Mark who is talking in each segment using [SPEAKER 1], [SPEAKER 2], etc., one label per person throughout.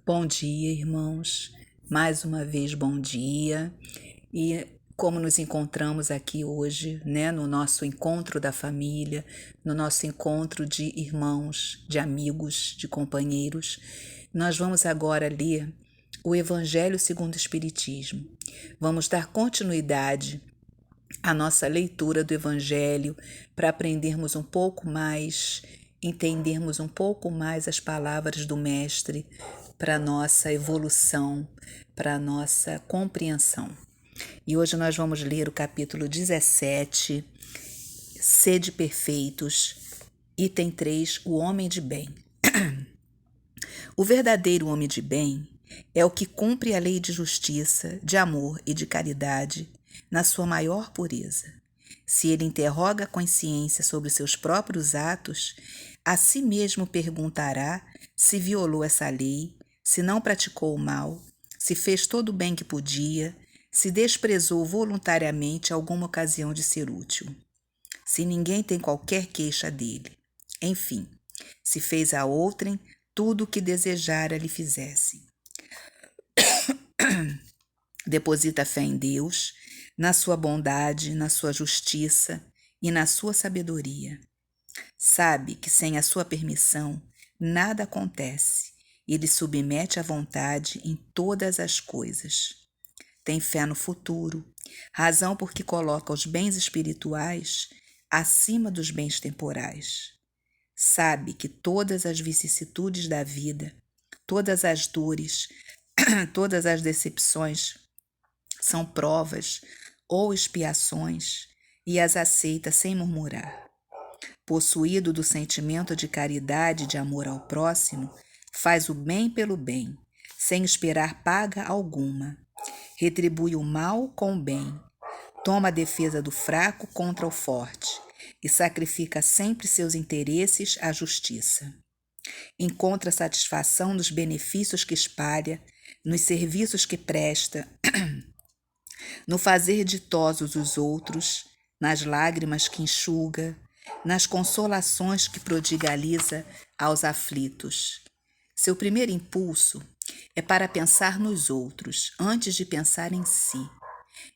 [SPEAKER 1] Bom dia, irmãos. Mais uma vez, bom dia. E como nos encontramos aqui hoje, né, no nosso encontro da família, no nosso encontro de irmãos, de amigos, de companheiros, nós vamos agora ler o Evangelho segundo o Espiritismo. Vamos dar continuidade à nossa leitura do Evangelho para aprendermos um pouco mais, entendermos um pouco mais as palavras do Mestre para a nossa evolução, para a nossa compreensão. E hoje nós vamos ler o capítulo 17, Sede Perfeitos, item 3, o homem de bem. O verdadeiro homem de bem é o que cumpre a lei de justiça, de amor e de caridade na sua maior pureza. Se ele interroga a consciência sobre seus próprios atos, a si mesmo perguntará se violou essa lei, se não praticou o mal, se fez todo o bem que podia, se desprezou voluntariamente alguma ocasião de ser útil. Se ninguém tem qualquer queixa dele. Enfim, se fez a outrem tudo o que desejara lhe fizesse. Deposita fé em Deus, na sua bondade, na sua justiça e na sua sabedoria. Sabe que sem a sua permissão nada acontece. Ele submete à vontade em todas as coisas. Tem fé no futuro, razão porque coloca os bens espirituais acima dos bens temporais. Sabe que todas as vicissitudes da vida, todas as dores, todas as decepções são provas ou expiações e as aceita sem murmurar. Possuído do sentimento de caridade e de amor ao próximo, faz o bem pelo bem, sem esperar paga alguma. Retribui o mal com o bem. Toma a defesa do fraco contra o forte e sacrifica sempre seus interesses à justiça. Encontra satisfação nos benefícios que espalha, nos serviços que presta, no fazer ditosos os outros, nas lágrimas que enxuga, nas consolações que prodigaliza aos aflitos. Seu primeiro impulso é para pensar nos outros antes de pensar em si.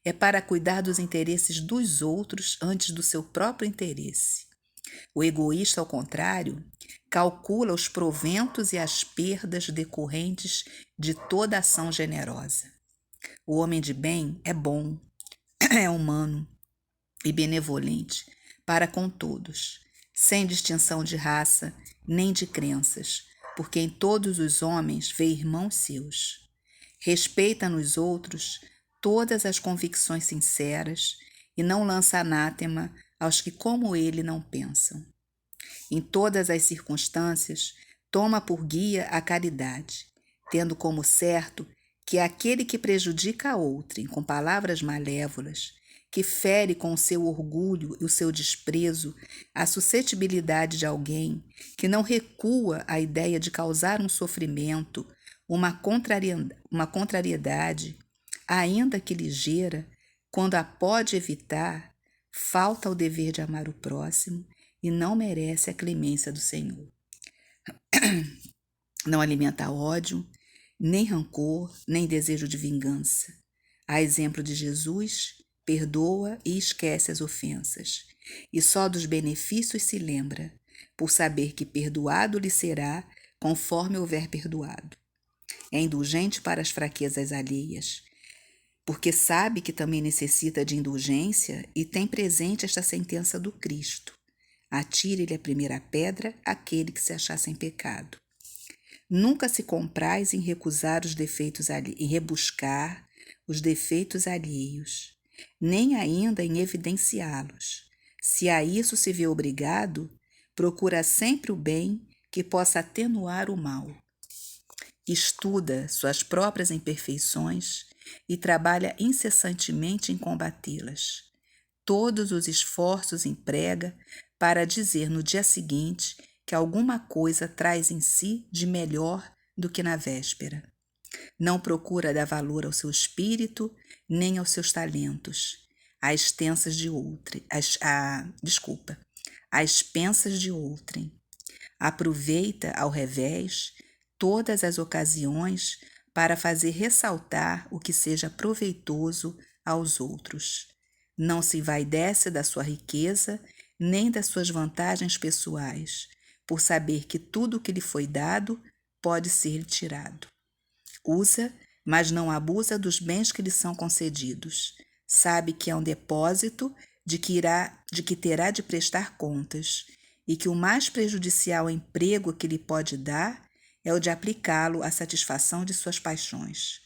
[SPEAKER 1] É para cuidar dos interesses dos outros antes do seu próprio interesse. O egoísta, ao contrário, calcula os proventos e as perdas decorrentes de toda ação generosa. O homem de bem é bom, é humano e benevolente para com todos, sem distinção de raça nem de crenças, porque em todos os homens vê irmãos seus. Respeita nos outros todas as convicções sinceras e não lança anátema aos que como ele não pensam. Em todas as circunstâncias, toma por guia a caridade, tendo como certo que aquele que prejudica a outrem com palavras malévolas, que fere com o seu orgulho e o seu desprezo a suscetibilidade de alguém, que não recua à ideia de causar um sofrimento, uma contrariedade, ainda que ligeira, quando a pode evitar, falta ao dever de amar o próximo e não merece a clemência do Senhor. Não alimenta ódio, nem rancor, nem desejo de vingança. A exemplo de Jesus, perdoa e esquece as ofensas, e só dos benefícios se lembra, por saber que perdoado lhe será conforme houver perdoado. É indulgente para as fraquezas alheias, porque sabe que também necessita de indulgência e tem presente esta sentença do Cristo. Atire-lhe a primeira pedra aquele que se achar sem pecado. Nunca se compraz em recusar os defeitos em rebuscar os defeitos alheios, nem ainda em evidenciá-los. Se a isso se vê obrigado, procura sempre o bem que possa atenuar o mal. Estuda suas próprias imperfeições e trabalha incessantemente em combatê-las. Todos os esforços emprega para dizer no dia seguinte que alguma coisa traz em si de melhor do que na véspera. Não procura dar valor ao seu espírito nem aos seus talentos, às expensas de outrem. Aproveita, ao revés, todas as ocasiões para fazer ressaltar o que seja proveitoso aos outros. Não se envaidece da sua riqueza, nem das suas vantagens pessoais, por saber que tudo o que lhe foi dado pode ser tirado. Usa, mas não abusa dos bens que lhe são concedidos. Sabe que é um depósito de que terá de prestar contas, e que o mais prejudicial emprego que lhe pode dar é o de aplicá-lo à satisfação de suas paixões.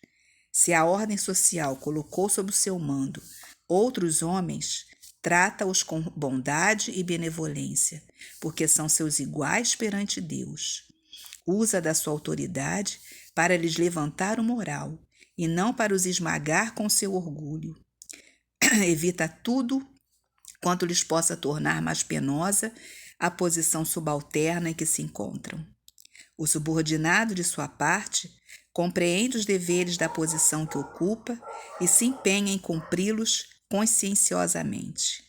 [SPEAKER 1] Se a ordem social colocou sob o seu mando outros homens, trata-os com bondade e benevolência, porque são seus iguais perante Deus. Usa da sua autoridade para lhes levantar o moral, e não para os esmagar com seu orgulho. Evita tudo quanto lhes possa tornar mais penosa a posição subalterna em que se encontram. O subordinado, de sua parte, compreende os deveres da posição que ocupa e se empenha em cumpri-los conscienciosamente.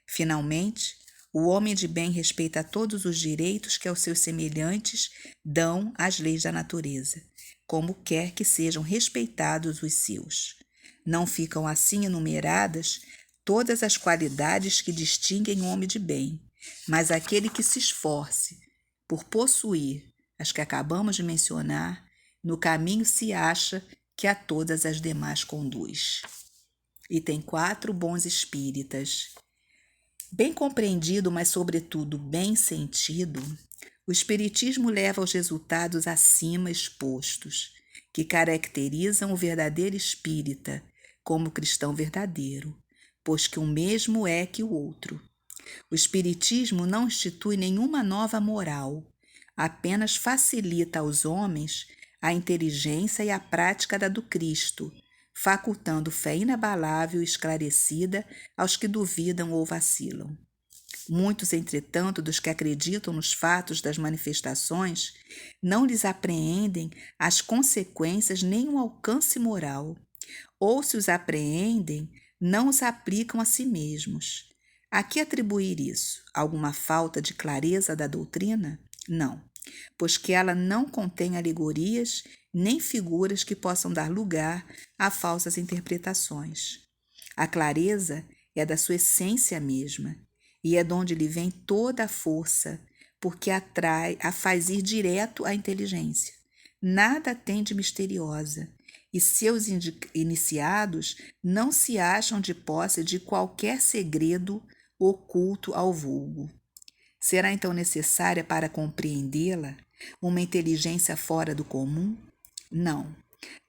[SPEAKER 1] Finalmente, o homem de bem respeita todos os direitos que aos seus semelhantes dão as leis da natureza, como quer que sejam respeitados os seus. Não ficam assim enumeradas todas as qualidades que distinguem o homem de bem, mas aquele que se esforce por possuir as que acabamos de mencionar, no caminho se acha que a todas as demais conduz. Item 4, bons espíritas. Bem compreendido, mas sobretudo bem sentido, o espiritismo leva aos resultados acima expostos, que caracterizam o verdadeiro espírita como cristão verdadeiro, pois que o mesmo é que o outro. O espiritismo não institui nenhuma nova moral, apenas facilita aos homens a inteligência e a prática da do Cristo, facultando fé inabalável e esclarecida aos que duvidam ou vacilam. Muitos, entretanto, dos que acreditam nos fatos das manifestações, não lhes apreendem as consequências nem o alcance moral, ou se os apreendem, não os aplicam a si mesmos. A que atribuir isso? Alguma falta de clareza da doutrina? Não, pois que ela não contém alegorias nem figuras que possam dar lugar a falsas interpretações. A clareza é da sua essência mesma, e é de onde lhe vem toda a força, porque a faz ir direto à inteligência. Nada tem de misteriosa, e seus iniciados não se acham de posse de qualquer segredo oculto ao vulgo. Será então necessária para compreendê-la uma inteligência fora do comum? Não.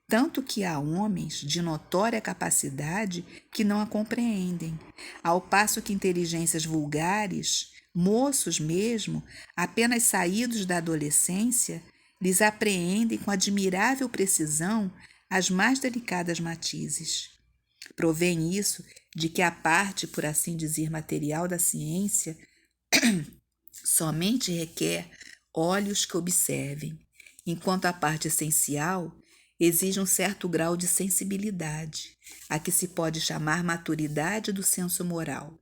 [SPEAKER 1] Tanto que há homens de notória capacidade que não a compreendem, ao passo que inteligências vulgares, moços mesmo, apenas saídos da adolescência, lhes apreendem com admirável precisão as mais delicadas matizes. Provém isso de que a parte, por assim dizer, material da ciência somente requer olhos que observem, enquanto a parte essencial exige um certo grau de sensibilidade, a que se pode chamar maturidade do senso moral.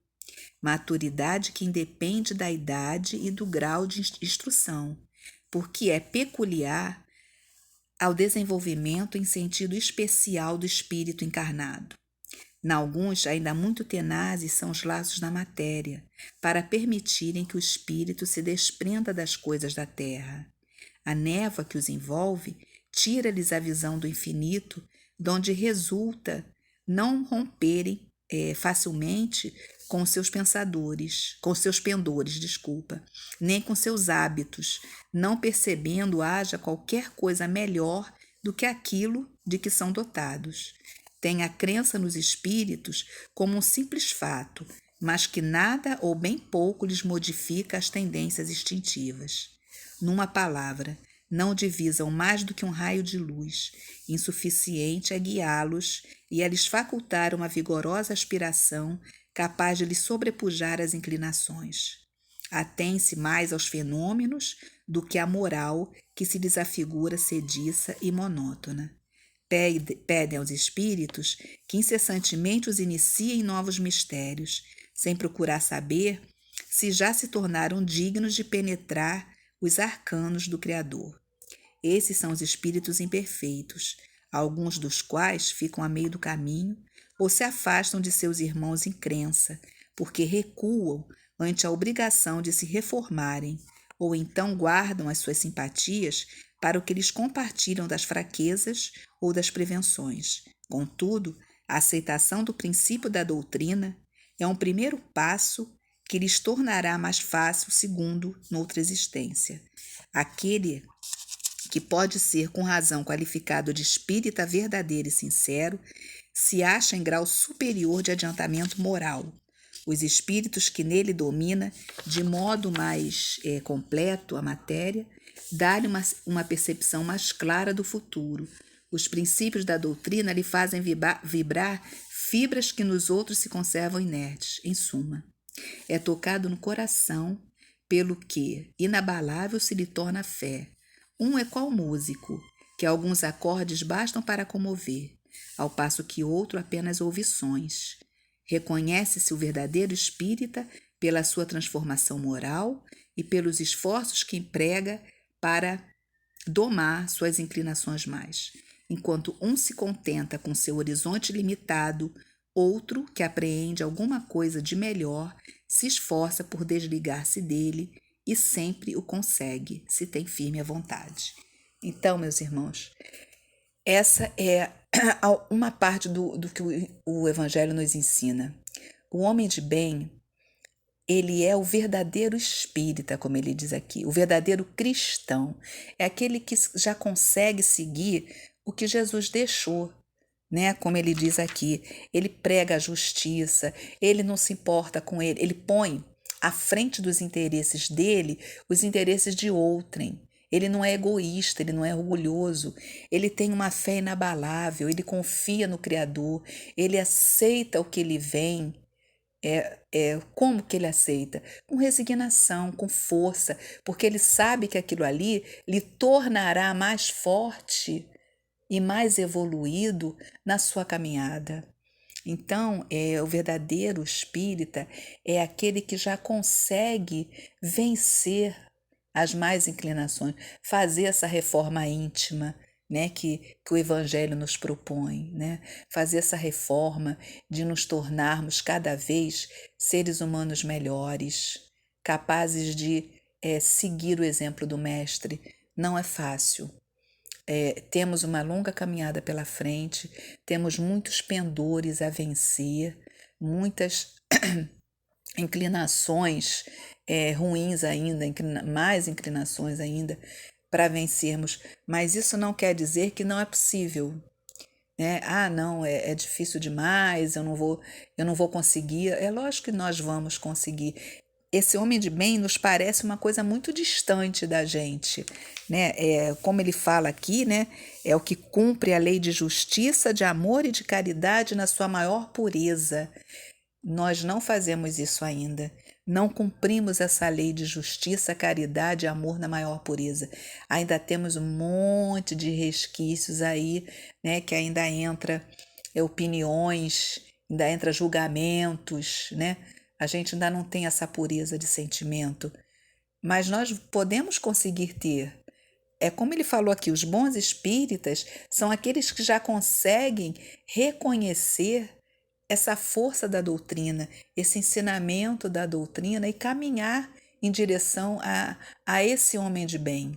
[SPEAKER 1] Maturidade que independe da idade e do grau de instrução, porque é peculiar ao desenvolvimento em sentido especial do espírito encarnado. Nalguns, ainda muito tenazes são os laços da matéria, para permitirem que o espírito se desprenda das coisas da terra. A névoa que os envolve tira-lhes a visão do infinito, donde resulta não romperem facilmente com seus pendores, nem com seus hábitos, não percebendo haja qualquer coisa melhor do que aquilo de que são dotados. Têm a crença nos espíritos como um simples fato, mas que nada ou bem pouco lhes modifica as tendências instintivas. Numa palavra, não divisam mais do que um raio de luz, insuficiente a guiá-los e a lhes facultar uma vigorosa aspiração capaz de lhes sobrepujar as inclinações. Atém-se mais aos fenômenos do que à moral que se lhes afigura sediça e monótona. Pedem aos espíritos que incessantemente os iniciem em novos mistérios, sem procurar saber se já se tornaram dignos de penetrar os arcanos do Criador. Esses são os espíritos imperfeitos, alguns dos quais ficam a meio do caminho ou se afastam de seus irmãos em crença, porque recuam ante a obrigação de se reformarem, ou então guardam as suas simpatias para o que eles compartilham das fraquezas ou das prevenções. Contudo, a aceitação do princípio da doutrina é um primeiro passo que lhes tornará mais fácil segundo noutra existência. Aquele que pode ser com razão qualificado de espírita verdadeiro e sincero, se acha em grau superior de adiantamento moral. Os espíritos que nele domina, de modo mais completo a matéria, dá-lhe uma percepção mais clara do futuro. Os princípios da doutrina lhe fazem vibrar fibras que nos outros se conservam inertes. Em suma, é tocado no coração, pelo que inabalável se lhe torna a fé. Um é qual músico, que alguns acordes bastam para comover, ao passo que outro apenas ouve sons. Reconhece-se o verdadeiro espírita pela sua transformação moral e pelos esforços que emprega para domar suas inclinações mais. Enquanto um se contenta com seu horizonte limitado, outro, que apreende alguma coisa de melhor, se esforça por desligar-se dele e sempre o consegue, se tem firme a vontade. Então, meus irmãos, essa é uma parte do que o Evangelho nos ensina. O homem de bem, ele é o verdadeiro espírita, como ele diz aqui, o verdadeiro cristão. É aquele que já consegue seguir o que Jesus deixou, né? Como ele diz aqui, ele prega a justiça, ele não se importa com ele põe à frente dos interesses dele os interesses de outrem. Ele não é egoísta, ele não é orgulhoso, ele tem uma fé inabalável, ele confia no Criador, ele aceita o que lhe vem. Como que ele aceita? Com resignação, com força, porque ele sabe que aquilo ali lhe tornará mais forte e mais evoluído na sua caminhada. Então, o verdadeiro espírita é aquele que já consegue vencer as más inclinações, fazer essa reforma íntima, né, que o Evangelho nos propõe, né? Fazer essa reforma de nos tornarmos cada vez seres humanos melhores, capazes de seguir o exemplo do Mestre. Não é fácil. Temos uma longa caminhada pela frente, temos muitos pendores a vencer, muitas inclinações ruins ainda, mais inclinações ainda para vencermos, mas isso não quer dizer que não é possível, né? Não, é difícil demais, eu não vou conseguir. É lógico que nós vamos conseguir. Esse homem de bem nos parece uma coisa muito distante da gente, né? Como ele fala aqui, né? É o que cumpre a lei de justiça, de amor e de caridade na sua maior pureza. Nós não fazemos isso ainda. Não cumprimos essa lei de justiça, caridade e amor na maior pureza. Ainda temos um monte de resquícios aí, né? Que ainda entra opiniões, ainda entra julgamentos, né? A gente ainda não tem essa pureza de sentimento, mas nós podemos conseguir ter. É como ele falou aqui, os bons espíritas são aqueles que já conseguem reconhecer essa força da doutrina, esse ensinamento da doutrina e caminhar em direção a esse homem de bem,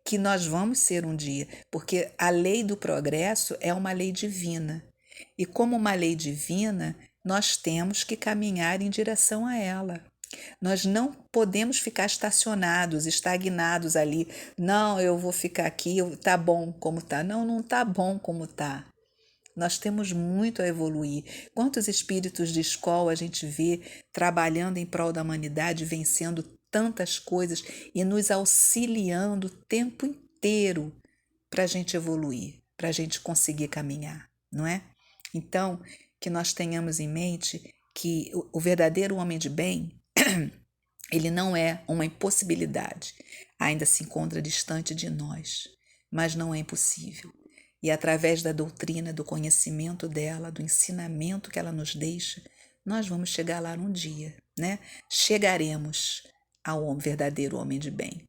[SPEAKER 1] que nós vamos ser um dia, porque a lei do progresso é uma lei divina. E como uma lei divina, nós temos que caminhar em direção a ela. Nós não podemos ficar estacionados, estagnados ali. Não, eu vou ficar aqui, tá bom como tá. Não, não tá bom como tá. Nós temos muito a evoluir. Quantos espíritos de escola a gente vê trabalhando em prol da humanidade, vencendo tantas coisas e nos auxiliando o tempo inteiro para a gente evoluir, para a gente conseguir caminhar, não é? Então, que nós tenhamos em mente que o verdadeiro homem de bem, ele não é uma impossibilidade, ainda se encontra distante de nós, mas não é impossível. E através da doutrina, do conhecimento dela, do ensinamento que ela nos deixa, nós vamos chegar lá um dia, né? Chegaremos ao verdadeiro homem de bem.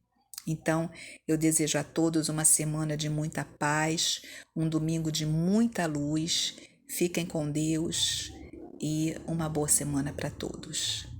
[SPEAKER 1] Então, eu desejo a todos uma semana de muita paz, um domingo de muita luz. Fiquem com Deus e uma boa semana para todos.